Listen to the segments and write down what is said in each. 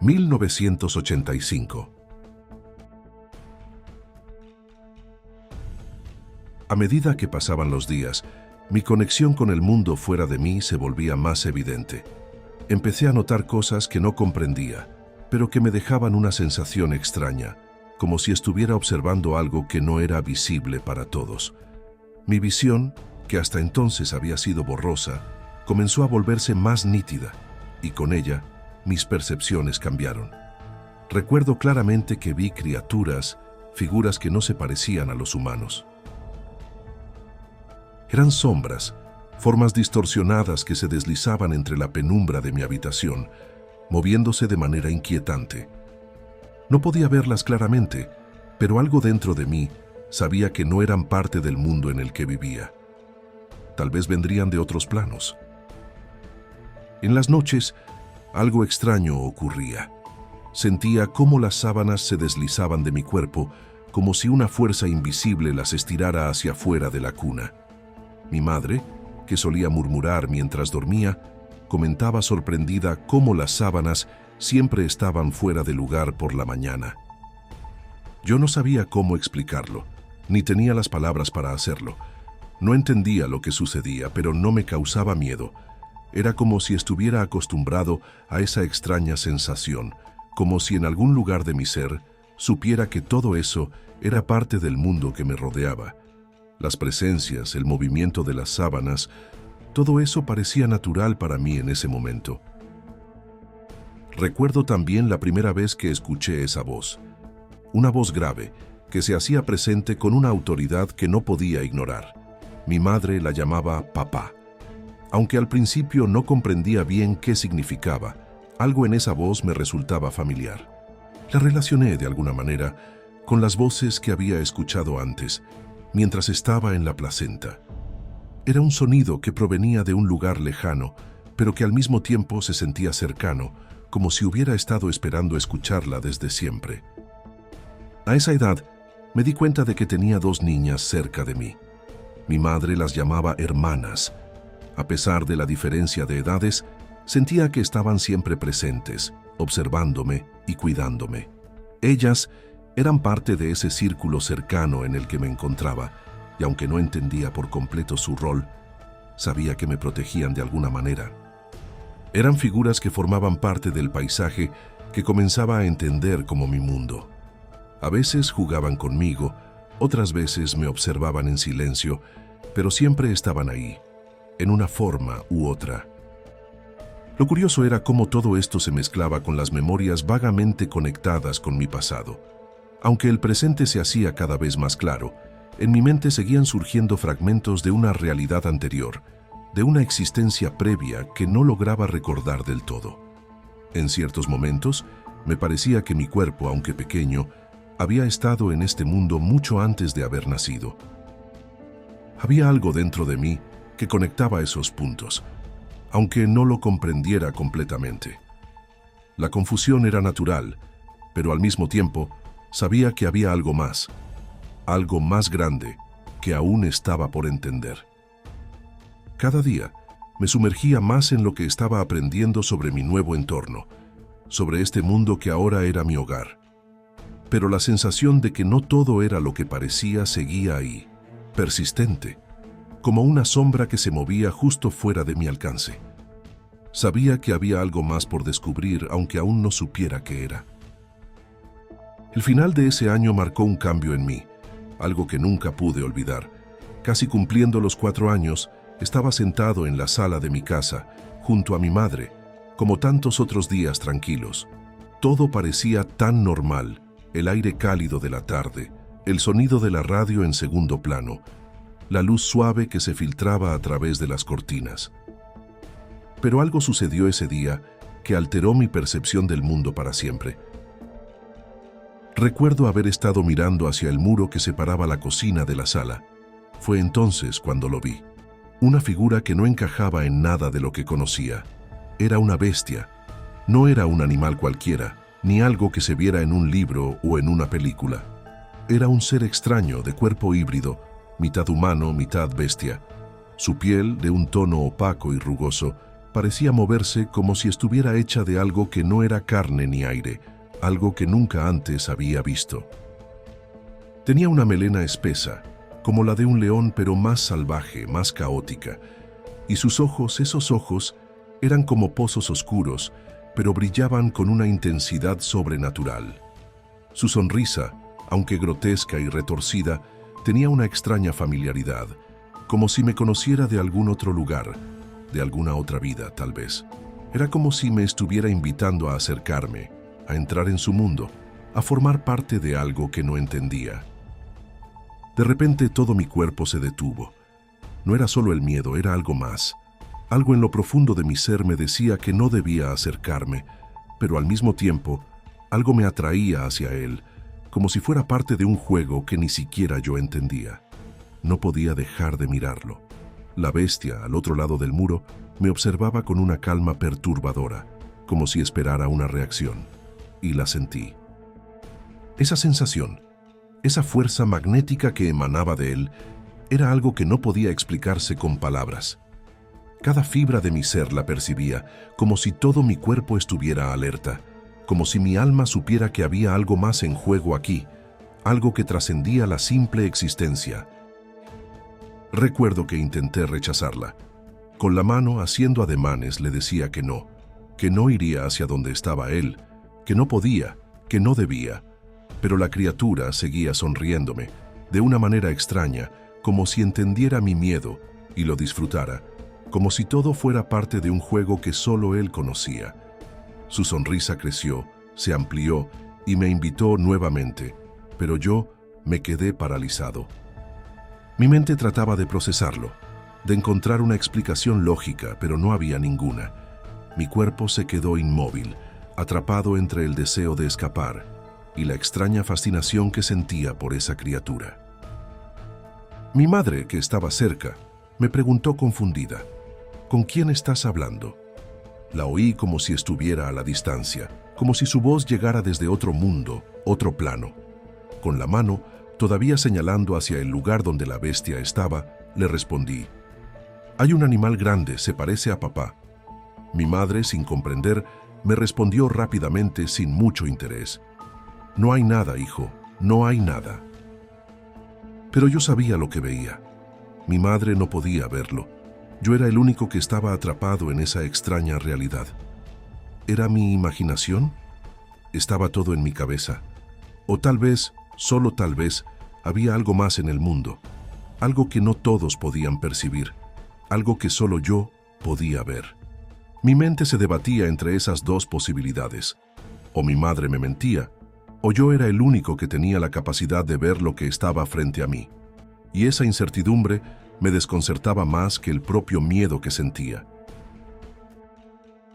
1985. A medida que pasaban los días, mi conexión con el mundo fuera de mí se volvía más evidente. Empecé a notar cosas que no comprendía, pero que me dejaban una sensación extraña, como si estuviera observando algo que no era visible para todos. Mi visión, que hasta entonces había sido borrosa, comenzó a volverse más nítida, y con ella, mis percepciones cambiaron. Recuerdo claramente que vi criaturas, figuras que no se parecían a los humanos. Eran sombras, formas distorsionadas que se deslizaban entre la penumbra de mi habitación, moviéndose de manera inquietante. No podía verlas claramente, pero algo dentro de mí sabía que no eran parte del mundo en el que vivía. Tal vez vendrían de otros planos. En las noches, algo extraño ocurría. Sentía cómo las sábanas se deslizaban de mi cuerpo, como si una fuerza invisible las estirara hacia afuera de la cuna. Mi madre, que solía murmurar mientras dormía, comentaba sorprendida cómo las sábanas siempre estaban fuera de lugar por la mañana. Yo no sabía cómo explicarlo, ni tenía las palabras para hacerlo. No entendía lo que sucedía, pero no me causaba miedo. Era como si estuviera acostumbrado a esa extraña sensación, como si en algún lugar de mi ser supiera que todo eso era parte del mundo que me rodeaba. Las presencias, el movimiento de las sábanas, todo eso parecía natural para mí en ese momento. Recuerdo también la primera vez que escuché esa voz. Una voz grave, que se hacía presente con una autoridad que no podía ignorar. Mi madre la llamaba papá. Aunque al principio no comprendía bien qué significaba, algo en esa voz me resultaba familiar. La relacioné de alguna manera con las voces que había escuchado antes, mientras estaba en la placenta. Era un sonido que provenía de un lugar lejano, pero que al mismo tiempo se sentía cercano, como si hubiera estado esperando escucharla desde siempre. A esa edad, me di cuenta de que tenía dos niñas cerca de mí. Mi madre las llamaba hermanas. A pesar de la diferencia de edades, sentía que estaban siempre presentes, observándome y cuidándome. Ellas eran parte de ese círculo cercano en el que me encontraba, y aunque no entendía por completo su rol, sabía que me protegían de alguna manera. Eran figuras que formaban parte del paisaje que comenzaba a entender como mi mundo. A veces jugaban conmigo, otras veces me observaban en silencio, pero siempre estaban ahí, en una forma u otra. Lo curioso era cómo todo esto se mezclaba con las memorias vagamente conectadas con mi pasado. Aunque el presente se hacía cada vez más claro, en mi mente seguían surgiendo fragmentos de una realidad anterior, de una existencia previa que no lograba recordar del todo. En ciertos momentos, me parecía que mi cuerpo, aunque pequeño, había estado en este mundo mucho antes de haber nacido. Había algo dentro de mí que conectaba esos puntos, aunque no lo comprendiera completamente. La confusión era natural, pero al mismo tiempo sabía que había algo más grande, que aún estaba por entender. Cada día me sumergía más en lo que estaba aprendiendo sobre mi nuevo entorno, sobre este mundo que ahora era mi hogar. Pero la sensación de que no todo era lo que parecía seguía ahí, persistente, como una sombra que se movía justo fuera de mi alcance. Sabía que había algo más por descubrir, aunque aún no supiera qué era. El final de ese año marcó un cambio en mí, algo que nunca pude olvidar. Casi cumpliendo los 4 años, estaba sentado en la sala de mi casa, junto a mi madre, como tantos otros días tranquilos. Todo parecía tan normal, el aire cálido de la tarde, el sonido de la radio en segundo plano, la luz suave que se filtraba a través de las cortinas. Pero algo sucedió ese día que alteró mi percepción del mundo para siempre. Recuerdo haber estado mirando hacia el muro que separaba la cocina de la sala. Fue entonces cuando lo vi. Una figura que no encajaba en nada de lo que conocía. Era una bestia. No era un animal cualquiera, ni algo que se viera en un libro o en una película. Era un ser extraño de cuerpo híbrido, mitad humano, mitad bestia. Su piel, de un tono opaco y rugoso, parecía moverse como si estuviera hecha de algo que no era carne ni aire, algo que nunca antes había visto. Tenía una melena espesa, como la de un león, pero más salvaje, más caótica, y sus ojos, esos ojos, eran como pozos oscuros, pero brillaban con una intensidad sobrenatural. Su sonrisa, aunque grotesca y retorcida, tenía una extraña familiaridad, como si me conociera de algún otro lugar, de alguna otra vida, tal vez. Era como si me estuviera invitando a acercarme, a entrar en su mundo, a formar parte de algo que no entendía. De repente todo mi cuerpo se detuvo. No era solo el miedo, era algo más. Algo en lo profundo de mi ser me decía que no debía acercarme, pero al mismo tiempo, algo me atraía hacia él, como si fuera parte de un juego que ni siquiera yo entendía. No podía dejar de mirarlo. La bestia, al otro lado del muro, me observaba con una calma perturbadora, como si esperara una reacción, y la sentí. Esa sensación, esa fuerza magnética que emanaba de él, era algo que no podía explicarse con palabras. Cada fibra de mi ser la percibía, como si todo mi cuerpo estuviera alerta, como si mi alma supiera que había algo más en juego aquí, algo que trascendía la simple existencia. Recuerdo que intenté rechazarla. Con la mano, haciendo ademanes, le decía que no iría hacia donde estaba él, que no podía, que no debía. Pero la criatura seguía sonriéndome, de una manera extraña, como si entendiera mi miedo y lo disfrutara, como si todo fuera parte de un juego que solo él conocía. Su sonrisa creció, se amplió y me invitó nuevamente, pero yo me quedé paralizado. Mi mente trataba de procesarlo, de encontrar una explicación lógica, pero no había ninguna. Mi cuerpo se quedó inmóvil, atrapado entre el deseo de escapar y la extraña fascinación que sentía por esa criatura. Mi madre, que estaba cerca, me preguntó confundida: ¿con quién estás hablando? La oí como si estuviera a la distancia, como si su voz llegara desde otro mundo, otro plano. Con la mano, todavía señalando hacia el lugar donde la bestia estaba, le respondí: «Hay un animal grande, se parece a papá». Mi madre, sin comprender, me respondió rápidamente sin mucho interés: «No hay nada, hijo, no hay nada». Pero yo sabía lo que veía. Mi madre no podía verlo. Yo era el único que estaba atrapado en esa extraña realidad. ¿Era mi imaginación? ¿Estaba todo en mi cabeza? O tal vez, solo tal vez, había algo más en el mundo, algo que no todos podían percibir, algo que solo yo podía ver. Mi mente se debatía entre esas dos posibilidades. O mi madre me mentía, o yo era el único que tenía la capacidad de ver lo que estaba frente a mí. Y esa incertidumbre me desconcertaba más que el propio miedo que sentía.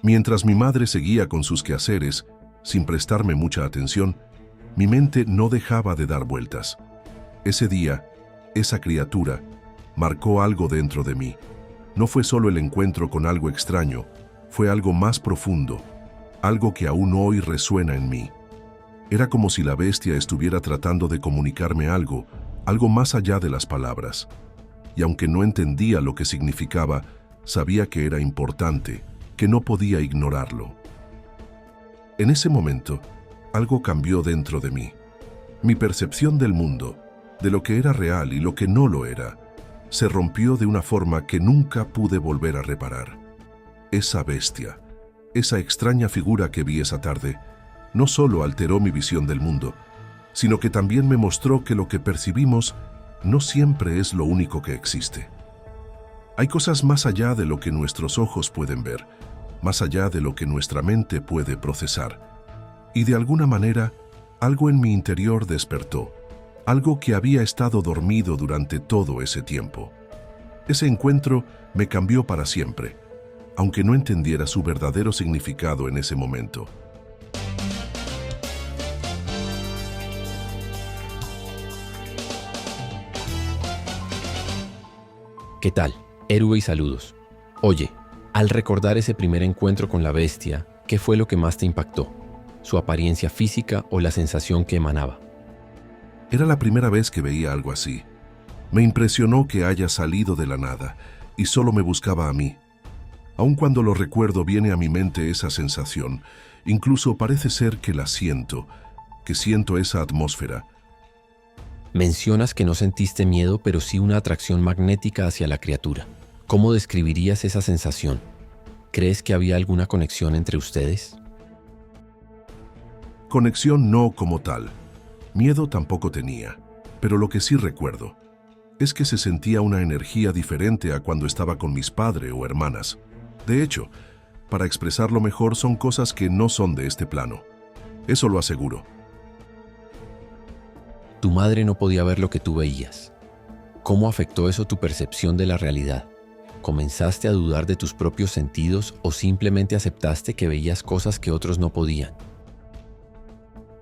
Mientras mi madre seguía con sus quehaceres, sin prestarme mucha atención, mi mente no dejaba de dar vueltas. Ese día, esa criatura, marcó algo dentro de mí. No fue solo el encuentro con algo extraño, fue algo más profundo, algo que aún hoy resuena en mí. Era como si la bestia estuviera tratando de comunicarme algo más allá de las palabras. Y aunque no entendía lo que significaba, sabía que era importante, que no podía ignorarlo. En ese momento, algo cambió dentro de mí. Mi percepción del mundo, de lo que era real y lo que no lo era, se rompió de una forma que nunca pude volver a reparar. Esa bestia, esa extraña figura que vi esa tarde, no solo alteró mi visión del mundo, sino que también me mostró que lo que percibimos no siempre es lo único que existe. Hay cosas más allá de lo que nuestros ojos pueden ver, más allá de lo que nuestra mente puede procesar. Y de alguna manera, algo en mi interior despertó, algo que había estado dormido durante todo ese tiempo. Ese encuentro me cambió para siempre, aunque no entendiera su verdadero significado en ese momento. ¿Qué tal? Héroe y saludos. Oye, al recordar ese primer encuentro con la bestia, ¿qué fue lo que más te impactó? ¿Su apariencia física o la sensación que emanaba? Era la primera vez que veía algo así. Me impresionó que haya salido de la nada y solo me buscaba a mí. Aun cuando lo recuerdo viene a mi mente esa sensación. Incluso parece ser que la siento, que siento esa atmósfera. Mencionas que no sentiste miedo, pero sí una atracción magnética hacia la criatura. ¿Cómo describirías esa sensación? ¿Crees que había alguna conexión entre ustedes? Conexión no como tal. Miedo tampoco tenía. Pero lo que sí recuerdo es que se sentía una energía diferente a cuando estaba con mis padres o hermanas. De hecho, para expresarlo mejor son cosas que no son de este plano. Eso lo aseguro. Tu madre no podía ver lo que tú veías. ¿Cómo afectó eso tu percepción de la realidad? ¿Comenzaste a dudar de tus propios sentidos o simplemente aceptaste que veías cosas que otros no podían?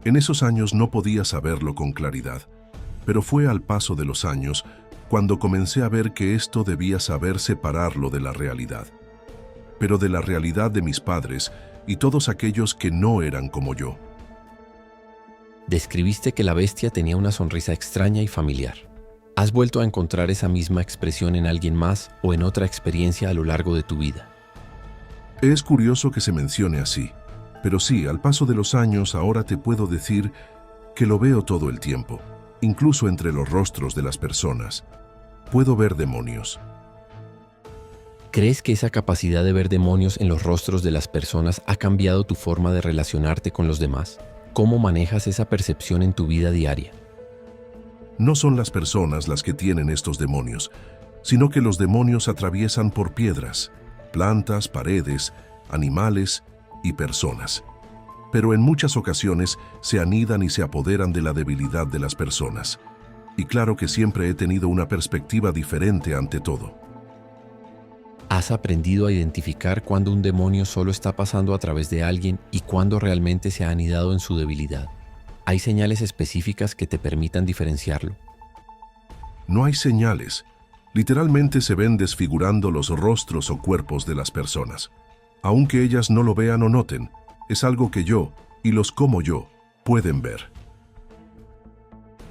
En esos años no podía saberlo con claridad, pero fue al paso de los años cuando comencé a ver que esto debía saber separarlo de la realidad. Pero de la realidad de mis padres y todos aquellos que no eran como yo. Describiste que la bestia tenía una sonrisa extraña y familiar. ¿Has vuelto a encontrar esa misma expresión en alguien más o en otra experiencia a lo largo de tu vida? Es curioso que se mencione así, pero sí, al paso de los años ahora te puedo decir que lo veo todo el tiempo, incluso entre los rostros de las personas. Puedo ver demonios. ¿Crees que esa capacidad de ver demonios en los rostros de las personas ha cambiado tu forma de relacionarte con los demás? ¿Cómo manejas esa percepción en tu vida diaria? No son las personas las que tienen estos demonios, sino que los demonios atraviesan por piedras, plantas, paredes, animales y personas. Pero en muchas ocasiones se anidan y se apoderan de la debilidad de las personas. Y claro que siempre he tenido una perspectiva diferente ante todo. ¿Has aprendido a identificar cuándo un demonio solo está pasando a través de alguien y cuándo realmente se ha anidado en su debilidad? ¿Hay señales específicas que te permitan diferenciarlo? No hay señales. Literalmente se ven desfigurando los rostros o cuerpos de las personas. Aunque ellas no lo vean o noten, es algo que yo, y los como yo, pueden ver.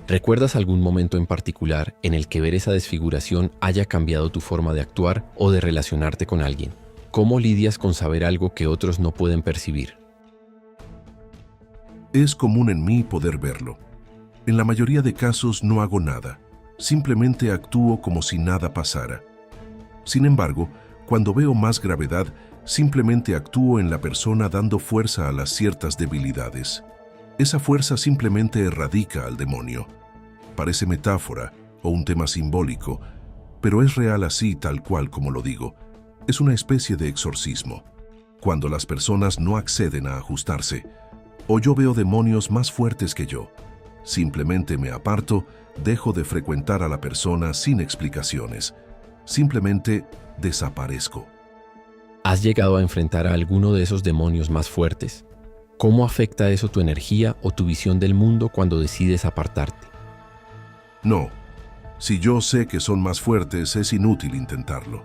¿Recuerdas algún momento en particular en el que ver esa desfiguración haya cambiado tu forma de actuar o de relacionarte con alguien? ¿Cómo lidias con saber algo que otros no pueden percibir? Es común en mí poder verlo. En la mayoría de casos no hago nada. Simplemente actúo como si nada pasara. Sin embargo, cuando veo más gravedad, simplemente actúo en la persona dando fuerza a las ciertas debilidades. Esa fuerza simplemente erradica al demonio. Parece metáfora o un tema simbólico, pero es real así tal cual como lo digo. Es una especie de exorcismo. Cuando las personas no acceden a ajustarse, o yo veo demonios más fuertes que yo, simplemente me aparto, dejo de frecuentar a la persona sin explicaciones. Simplemente desaparezco. ¿Has llegado a enfrentar a alguno de esos demonios más fuertes? ¿Cómo afecta eso tu energía o tu visión del mundo cuando decides apartarte? No, si yo sé que son más fuertes, es inútil intentarlo.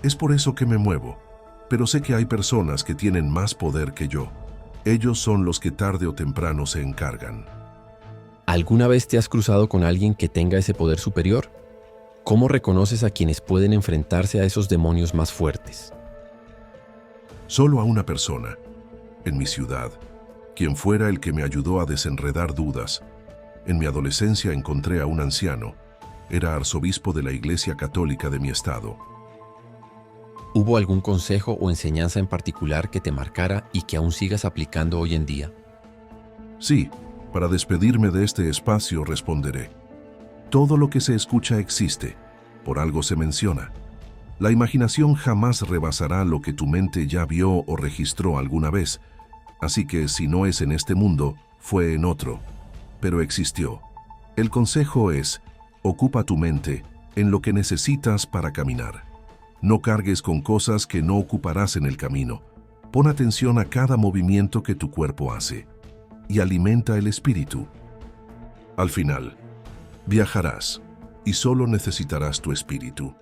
Es por eso que me muevo, pero sé que hay personas que tienen más poder que yo. Ellos son los que tarde o temprano se encargan. ¿Alguna vez te has cruzado con alguien que tenga ese poder superior? ¿Cómo reconoces a quienes pueden enfrentarse a esos demonios más fuertes? Solo a una persona, en mi ciudad, quien fuera el que me ayudó a desenredar dudas. En mi adolescencia encontré a un anciano. Era arzobispo de la Iglesia Católica de mi estado. ¿Hubo algún consejo o enseñanza en particular que te marcara y que aún sigas aplicando hoy en día? Sí, para despedirme de este espacio responderé. Todo lo que se escucha existe, por algo se menciona. La imaginación jamás rebasará lo que tu mente ya vio o registró alguna vez, así que si no es en este mundo, fue en otro, pero existió. El consejo es, ocupa tu mente en lo que necesitas para caminar. No cargues con cosas que no ocuparás en el camino. Pon atención a cada movimiento que tu cuerpo hace y alimenta el espíritu. Al final, viajarás y solo necesitarás tu espíritu.